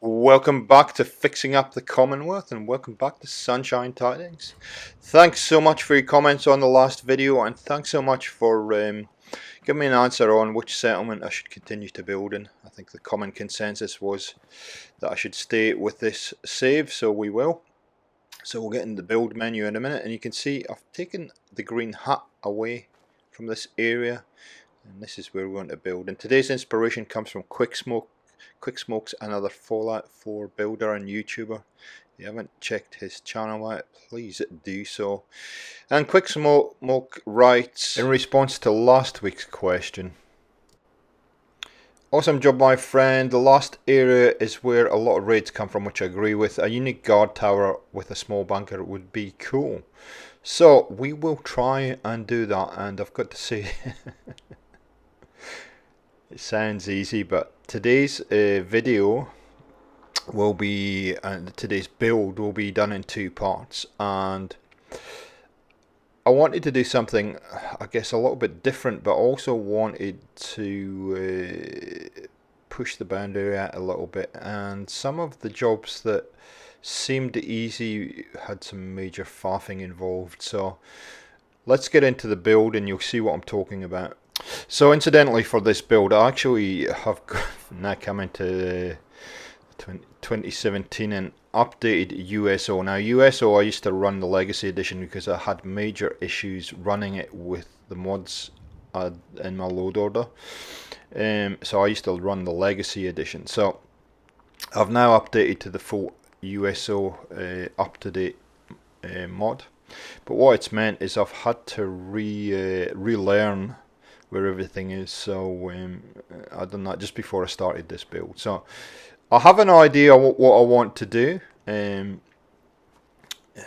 Welcome back to Fixing Up the Commonwealth and welcome back to Sunshine Tidings. Thanks so much for your comments on the last video and thanks so much for giving me an answer on which settlement I should continue to build in. I think the common consensus was that I should stay with this save, so we will. So we'll get in the build menu in a minute and you can see I've taken the green hut away from this area and this is where we're going to build. And today's inspiration comes from Quicksmoke's another Fallout 4 builder and YouTuber. If you haven't checked his channel out, please do so. And Quicksmoke writes, in response to last week's question, awesome job my friend, the last area is where a lot of raids come from, which I agree with. A unique guard tower with a small bunker would be cool. So we will try and do that, and I've got to say it sounds easy, but today's video will be, and today's build will be done in two parts, and I wanted to do something, I guess, a little bit different, but also wanted to push the boundary out a little bit, and some of the jobs that seemed easy had some major faffing involved. So let's get into the build and you'll see what I'm talking about. So incidentally, for this build I actually have now come into 2017 and updated USO. Now USO, I used to run the Legacy Edition because I had major issues running it with the mods in my load order. So I used to run the Legacy Edition. So I've now updated to the full USO up-to-date mod. But what it's meant is I've had to relearn where everything is, so I've done that just before I started this build. So I have an idea what I want to do,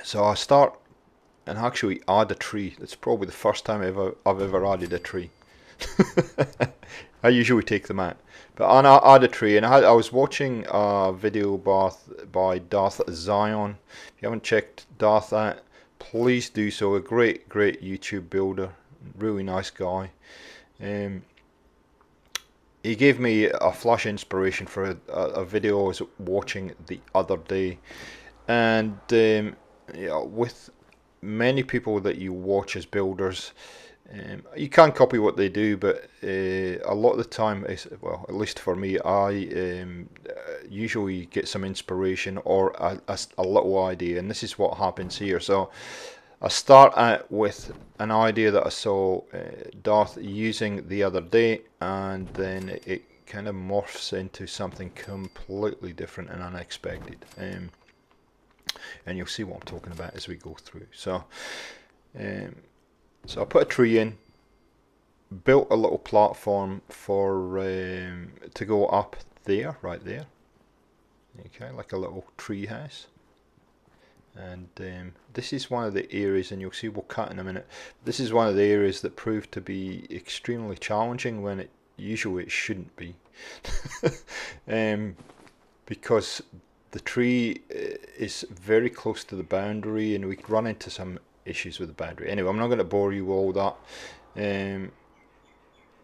so I start and actually add a tree. It's probably the first time I've ever added a tree. I usually take them out, but I add a tree, and I was watching a video by Darth Zion. If you haven't checked Darth out, please do so. A great YouTube builder, really nice guy. He gave me a flash inspiration for a video I was watching the other day, and with many people that you watch as builders, you can't copy what they do, but a lot of the time, well, at least for me, I usually get some inspiration or a little idea, and this is what happens here. So I start out with an idea that I saw Darth using the other day, and then it kind of morphs into something completely different and unexpected. And you'll see what I'm talking about as we go through. So I put a tree in, built a little platform for to go up there, right there. Okay, like a little tree house. And this is one of the areas, and you'll see we'll cut in a minute, this is one of the areas that proved to be extremely challenging when it usually it shouldn't be. Because the tree is very close to the boundary and we could run into some issues with the boundary. Anyway, I'm not going to bore you with all that.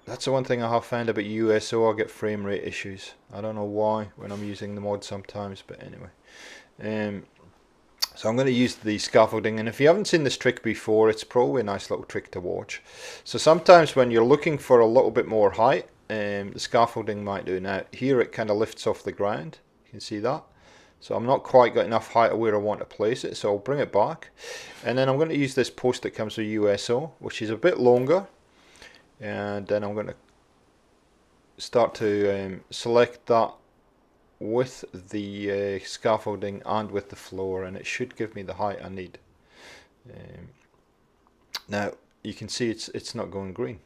That's the one thing I have found about USO, I get frame rate issues. I don't know why when I'm using the mod sometimes, but anyway. So I'm going to use the scaffolding, and if you haven't seen this trick before, it's probably a nice little trick to watch. So sometimes when you're looking for a little bit more height, the scaffolding might do. Now here it kind of lifts off the ground, you can see that. So I'm not quite got enough height of where I want to place it, so I'll bring it back. And then I'm going to use this post that comes with USO, which is a bit longer. And then I'm going to start to select that with the scaffolding and with the floor, and it should give me the height I need. Now you can see it's not going green,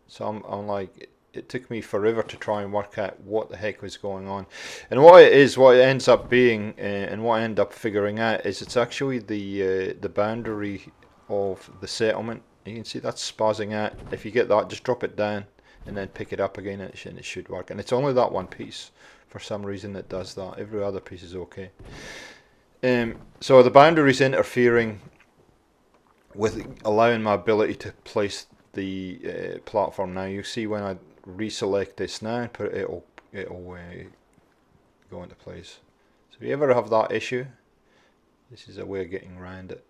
so I'm like, it took me forever to try and work out what the heck was going on. And what it ends up being, and what I end up figuring out, is it's actually the boundary of the settlement. You can see that's spazzing out. If you get that, just drop it down and then pick it up again, and it should work. And it's only that one piece for some reason that does that. Every other piece is okay. So the boundary is interfering with allowing my ability to place the platform. Now you see when I reselect this now and put it, it'll go into place. So if you ever have that issue, this is a way of getting around it.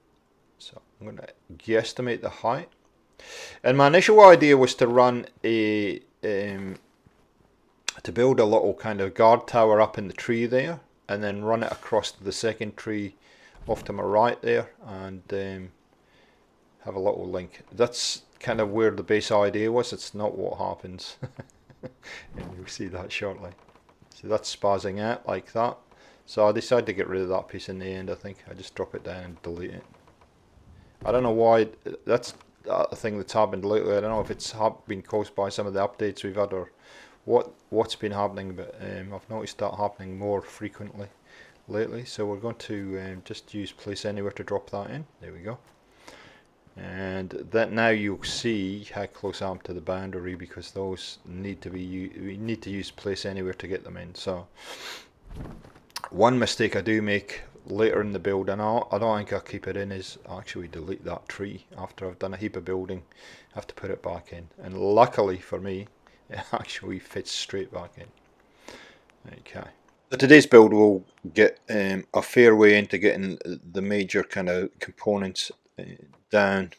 So I'm going to guesstimate the height. And my initial idea was to run a to build a little kind of guard tower up in the tree there, and then run it across to the second tree off to my right there, and have a little link. That's kind of where the base idea was. It's not what happens. And you'll see that shortly. So that's spazzing out like that. So I decided to get rid of that piece in the end. I think I just drop it down and delete it. I don't know why. That's a thing that's happened lately. I don't know if it's been caused by some of the updates we've had or what's been happening, but I've noticed that happening more frequently lately. So we're going to just use place anywhere to drop that in. There we go. And that now you'll see how close I am to the boundary, because those need to be, we need to use place anywhere to get them in. So one mistake I do make later in the build, and I don't think I'll keep it in, is actually delete that tree after I've done a heap of building. I have to put it back in, and luckily for me it actually fits straight back in. Okay, so today's build will get a fair way into getting the major kind of components down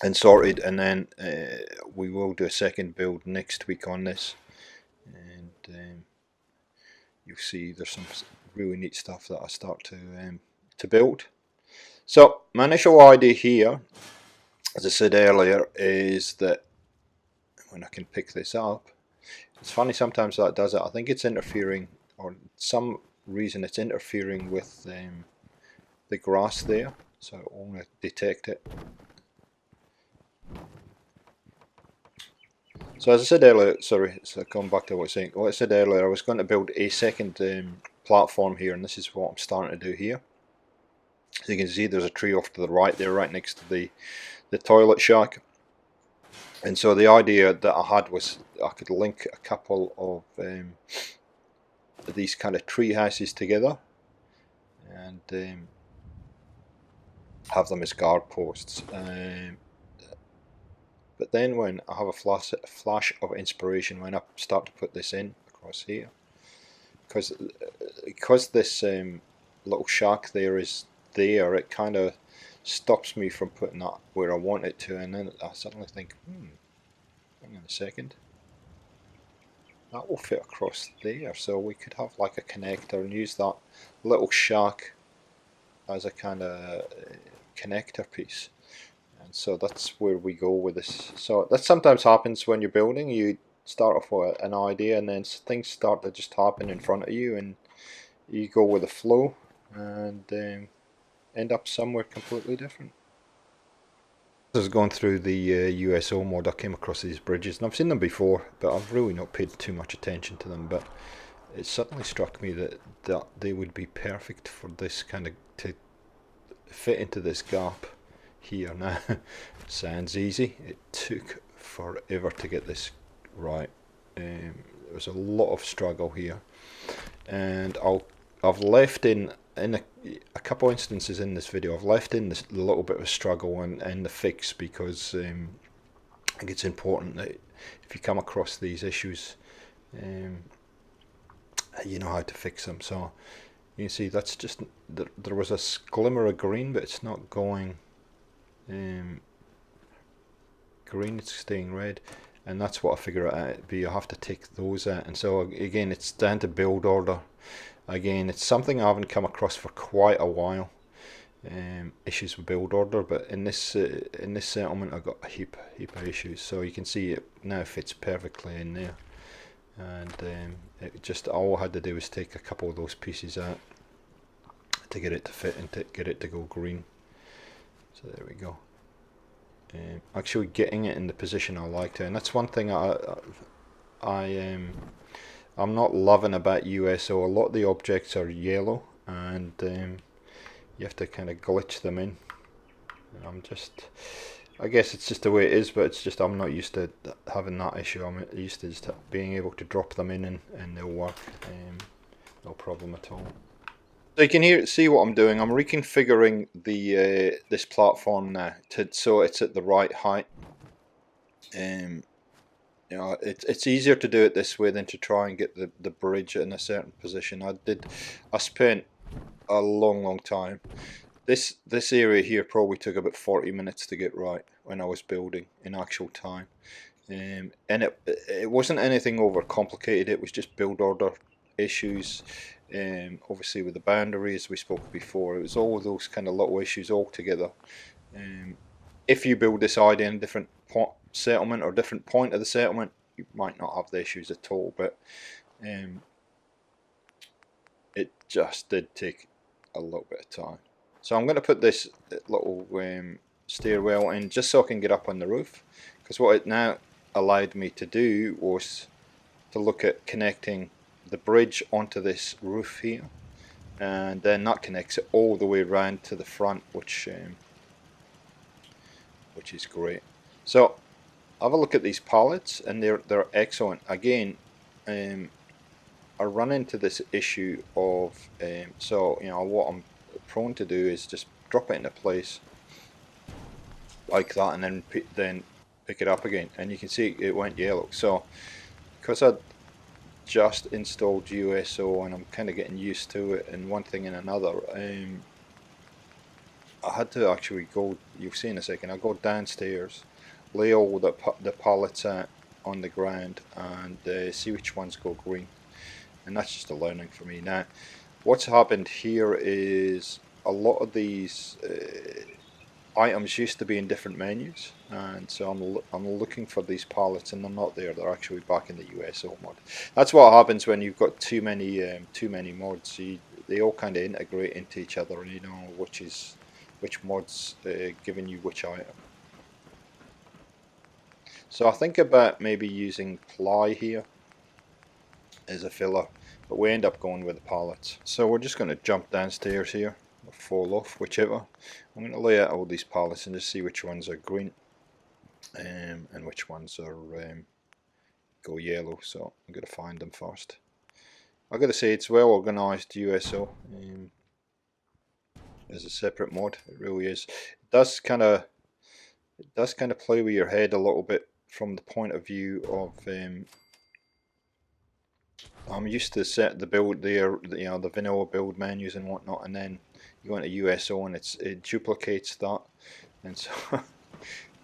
and sorted, and then we will do a second build next week on this, and you'll see there's some really neat stuff that I start to build. So my initial idea here, as I said earlier, is that when I can pick this up, it's funny sometimes that does it. I think it's interfering, or some reason it's interfering with the grass there, so I want to detect it. So as I said earlier, sorry, so going back to what I said earlier, I was going to build a second platform here, and this is what I'm starting to do here. So you can see there's a tree off to the right there, right next to the toilet shack. And so the idea that I had was I could link a couple of these kind of tree houses together, and have them as guard posts. But then when I have a flash of inspiration, when I start to put this in across here, because this little shack there is there, it kind of stops me from putting that where I want it to, and then I suddenly think, hang on a second, that will fit across there, so we could have like a connector and use that little shack as a kind of connector piece. And so that's where we go with this. So that sometimes happens when you're building. You start off with an idea, and then things start to just happen in front of you, and you go with the flow, and end up somewhere completely different. As I was going through the USO mod, I came across these bridges, and I've seen them before, but I've really not paid too much attention to them. But it suddenly struck me that they would be perfect for this kind of, to fit into this gap here. Now, sounds easy. It took forever to get this right. There was a lot of struggle here, and I've left in a couple instances in this video, I've left in this little bit of struggle and the fix, because I think it's important that if you come across these issues, you know how to fix them. So you can see that's just, there was a glimmer of green, but it's not going green, it's staying red, and that's what I figure out to be. I have to take those out, and so again it's down to build order. Again, it's something I haven't come across for quite a while, issues with build order, but in this settlement I've got a heap of issues. So you can see it now fits perfectly in there, and it just, all I had to do was take a couple of those pieces out to get it to fit and to get it to go green. So there we go. Actually getting it in the position I like to, and that's one thing I'm not loving about USO. A lot of the objects are yellow, and you have to kind of glitch them in. I guess it's just the way it is, but it's just I'm not used to having that issue. I'm used to just being able to drop them in and they'll work, no problem at all. So you can see what I'm doing. I'm reconfiguring the this platform now so it's at the right height. You know, it's easier to do it this way than to try and get the bridge in a certain position. I spent a long time. This area here probably took about 40 minutes to get right when I was building in actual time. And it wasn't anything over complicated. It was just build order issues. Obviously with the boundaries we spoke before, it was all those kind of little issues all together. If you build this idea in a different settlement or different point of the settlement, you might not have the issues at all. But it just did take a little bit of time. So I'm going to put this little stairwell in just so I can get up on the roof, because what it now allowed me to do was to look at connecting the bridge onto this roof here, and then that connects it all the way around to the front, which is great. So have a look at these pallets, and they're excellent. Again, I run into this issue of so you know what I'm prone to do is just drop it into place like that, and then pick it up again, and you can see it went yellow. So because I'd just installed USO and I'm kind of getting used to it and one thing and another, I had to actually go, you'll see in a second, I'll go downstairs, lay all the pallets out on the ground and see which ones go green. And that's just a learning for me. Now what's happened here is a lot of these items used to be in different menus, and so I'm looking for these pallets and they're not there. They're actually back in the USO mod. That's what happens when you've got too many mods. They all kind of integrate into each other, and you know which mod's giving you which item. So I think about maybe using ply here as a filler, but we end up going with the pallets. So we're just going to jump downstairs here, or fall off, whichever. I'm going to lay out all these pallets and just see which ones are green and which ones are go yellow. So I'm going to find them first. I've got to say it's well organised USO as a separate mod. It really is. It does kind of play with your head a little bit from the point of view of I'm used to set the build there, you know, the vanilla build menus and whatnot, and then you go into USO and it duplicates that, and so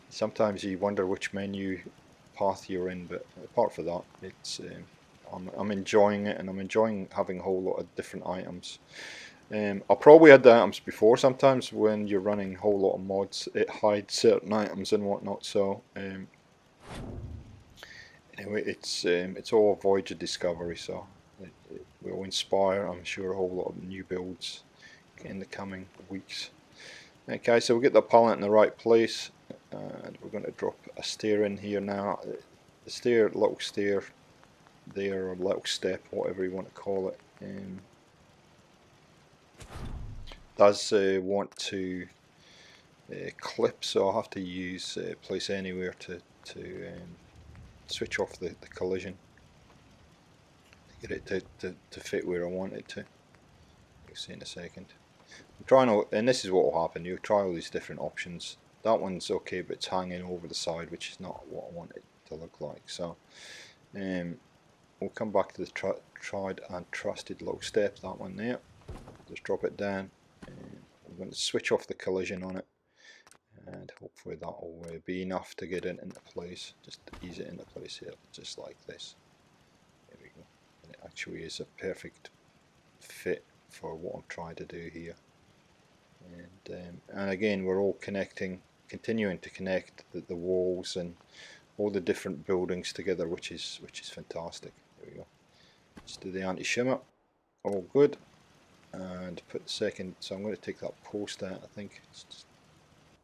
sometimes you wonder which menu path you're in. But apart from that, it's I'm enjoying it, and I'm enjoying having a whole lot of different items. I'll probably add the items before. Sometimes when you're running a whole lot of mods, it hides certain items and whatnot. So anyway, it's all voyage of discovery, so it will inspire, I'm sure, a whole lot of new builds in the coming weeks. Okay, so we'll get the pallet in the right place, and we're going to drop a stair in here now. The stair, little stair there, or little step, whatever you want to call it, does want to clip, so I'll have to use place anywhere to switch off the collision to get it to fit where I want it to. You'll see in a second. I'm trying, and this is what will happen, you try all these different options. That one's okay, but it's hanging over the side, which is not what I want it to look like. So we'll come back to the tried and trusted low step, that one there. Just drop it down, and I'm going to switch off the collision on it, and hopefully that will be enough to get it into place. Just ease it into place here, just like this. There we go. And it actually is a perfect fit for what I'm trying to do here. And again, we're all continuing to connect the walls and all the different buildings together, which is fantastic. There we go. Let's do the anti-shimmer. All good. And put the second. So I'm going to take that post out. I think. Just,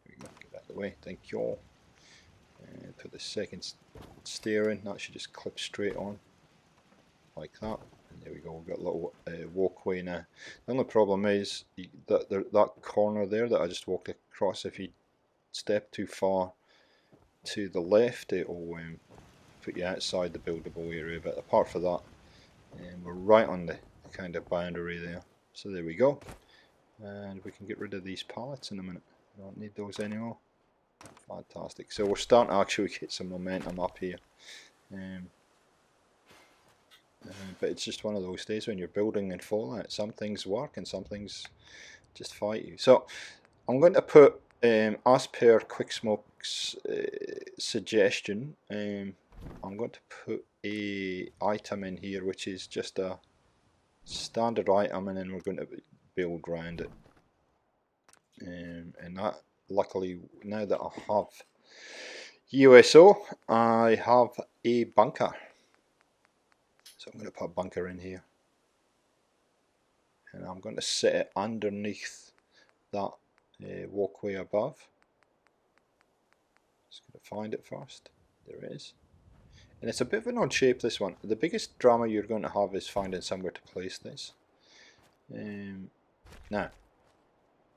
there we go. Get out of the way. Thank you all. And put the second stair in. That should just clip straight on, like that. And there we go. We've got a little walkway now. The only problem is that corner there that I just walked across. If you step too far to the left, it will put you outside the buildable area. But apart from that, we're right on the kind of boundary there. So there we go. And we can get rid of these pallets in a minute. We don't need those anymore. Fantastic. So we're starting to actually get some momentum up here. Um, but it's just one of those days when you're building in Fallout. Some things work and some things just fight you. So I'm going to put, as per Quicksmoke's suggestion, I'm going to put a item in here which is just a standard item, and then we're going to build around it. And that, luckily, now that I have USO, I have a bunker. So I'm going to put a bunker in here, and I'm going to set it underneath that walkway above. Just going to find it first. There it is. And it's a bit of an odd shape, this one. The biggest drama you're going to have is finding somewhere to place this. Now,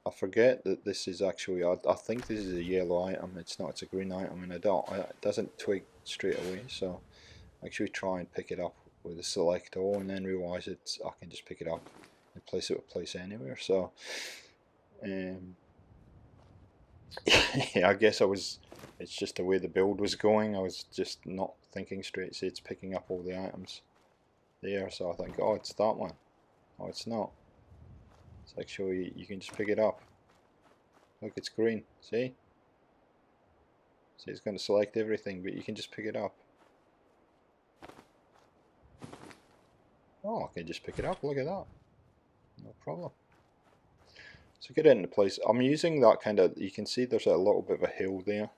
I forget that this is actually, I think this is a yellow item. It's not, it's a green item, and it doesn't twig straight away. So I actually try and pick it up with a select all, and then realise I can just pick it up and place it with place anywhere. So yeah, I guess it's just the way the build was going. I was just not thinking straight. See, it's picking up all the items there, so I think, oh, it's that one. Oh, it's not. It's actually, you can just pick it up. Look, it's green. See? See, it's going to select everything, but you can just pick it up. Oh, I can just pick it up. Look at that. No problem. So get it into place. I'm using that kind of, you can see there's a little bit of a hill there.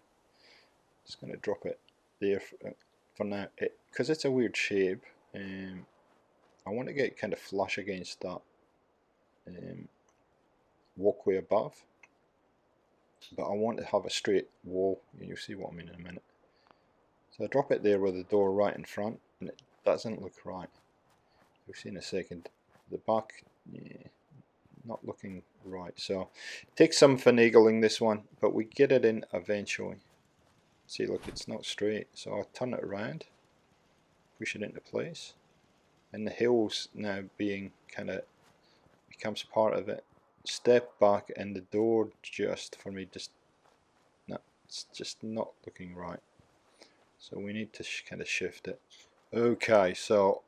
Just going to drop it there for now. Because it's a weird shape, I want to get kind of flush against that walkway above. But I want to have a straight wall. You'll see what I mean in a minute. So I drop it there with the door right in front, and it doesn't look right. You'll see in a second. The back, yeah, not looking right. So it takes some finagling, this one, but we get it in eventually. See, look, it's not straight. So I turn it around, push it into place, and the hill's now being kind of becomes part of it. Step back, and the door just for me no, it's just not looking right. So we need to kind of shift it. Okay, so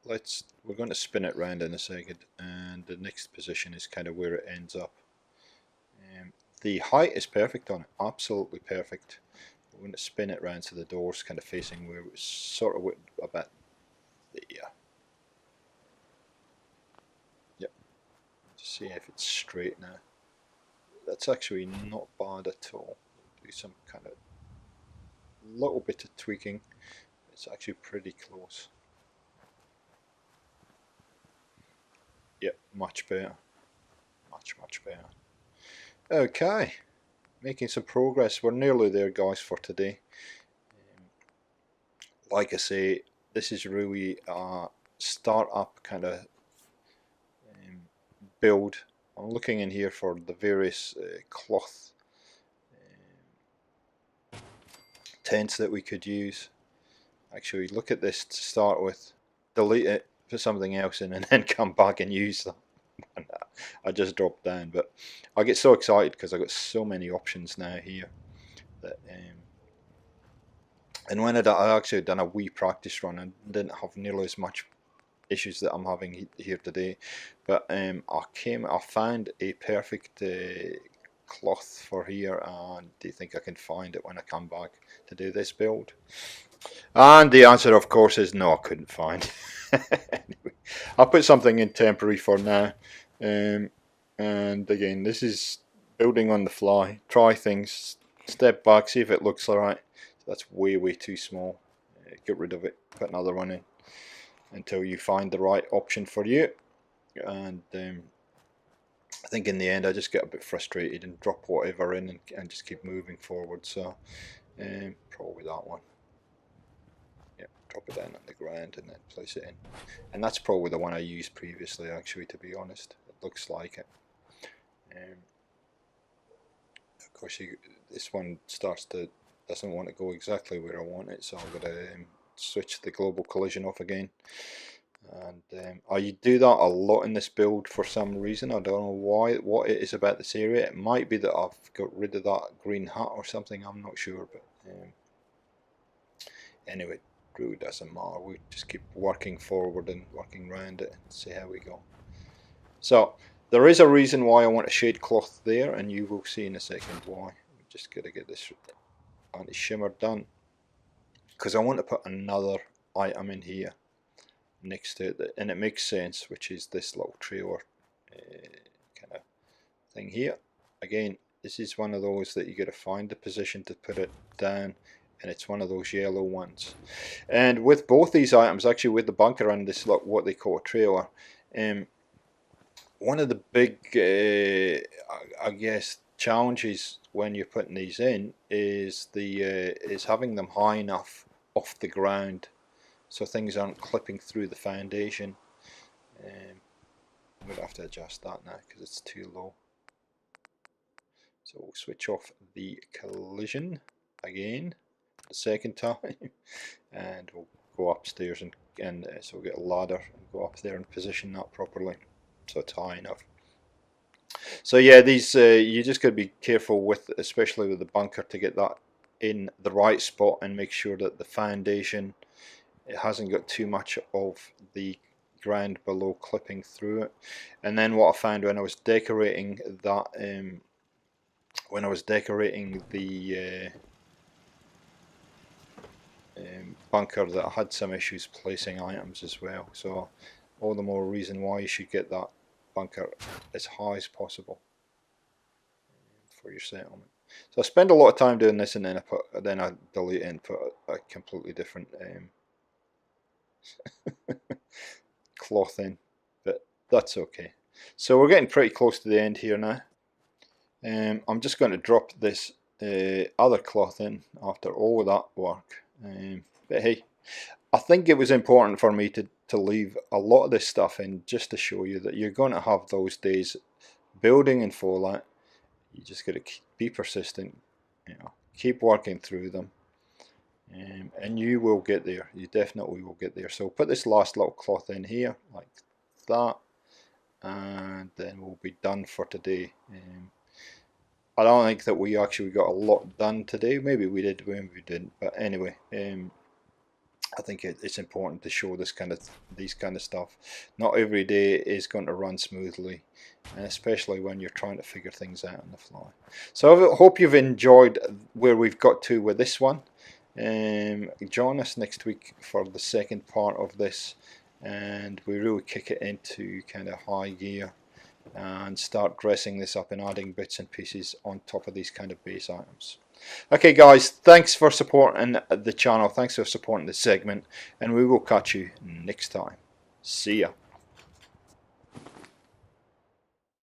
we're going to spin it round in a second, and the next position is kind of where it ends up. The height is perfect on it, absolutely perfect. We're going to spin it round so the door's kind of facing where it's sort of about there. Yep. Just see if it's straight now. That's actually not bad at all. Do some kind of little bit of tweaking. It's actually pretty close. Yep, much better. Much better. Okay, making some progress. We're nearly there, guys, for today. Like I say, this is really a start-up kind of build. I'm looking in here for the various cloth tents that we could use. Actually, look at this to start with. Delete it, put something else in, and then come back and use them. I just dropped down, but I get so excited because I got so many options now here that and when I actually done a wee practice run and didn't have nearly as much issues that I'm having here today, but I found a perfect cloth for here, and do you think I can find it when I come back to do this build? And the answer, of course, is no, I couldn't find. Anyway, I'll put something in temporary for now. And again, this is building on the fly. Try things, step back, see if it looks alright. That's way too small. Get rid of it, put another one in until you find the right option for you. And I think in the end I just get a bit frustrated and drop whatever in and just keep moving forward. So probably that one. Drop it down on the ground and then place it in, and that's probably the one I used previously, actually, to be honest. It looks like it. Of course, this one doesn't want to go exactly where I want it, so I'm going to switch the global collision off again. And I do that a lot in this build for some reason. I don't know what it is about this area. It might be that I've got rid of that green hat or something, I'm not sure, but anyway, really doesn't matter. We just keep working forward and working around it and see how we go. So there is a reason why I want a shade cloth there, and you will see in a second why. I'm just got to get this anti-shimmer done, because I want to put another item in here next to it, and it makes sense, which is this little trailer kind of thing here. Again, this is one of those that you got to find the position to put it down, and it's one of those yellow ones. And with both these items, actually with the bunker and this what they call a trailer, one of the big I guess challenges when you're putting these in is is having them high enough off the ground so things aren't clipping through the foundation. I'm going to have to adjust that now because it's too low. So we'll switch off the collision again the second time, and we'll go upstairs and so we'll get a ladder and go up there and position that properly so it's high enough. So yeah, these you just got to be careful with, especially with the bunker, to get that in the right spot and make sure that the foundation, it hasn't got too much of the ground below clipping through it. And then what I found when I was decorating that, when I was decorating the bunker, that I had some issues placing items as well. So all the more reason why you should get that bunker as high as possible for your settlement. So I spend a lot of time doing this, and then I delete it and put a completely different cloth in, but that's okay. So we're getting pretty close to the end here now. I'm just going to drop this other cloth in after all of that work. But hey, I think it was important for me to leave a lot of this stuff in just to show you that you're going to have those days building in Fallout. You just got to be persistent, you know, keep working through them, and you will get there. You definitely will get there. So put this last little cloth in here like that, and then we'll be done for today. I don't think that we actually got a lot done today. Maybe we did, maybe we didn't. But anyway, I think it's important to show these kind of stuff. Not every day is going to run smoothly, and especially when you're trying to figure things out on the fly. So I hope you've enjoyed where we've got to with this one. Join us next week for the second part of this, and we really kick it into kind of high gear and start dressing this up and adding bits and pieces on top of these kind of base items. Okay guys, thanks for supporting the channel, thanks for supporting this segment, and we will catch you next time. See ya.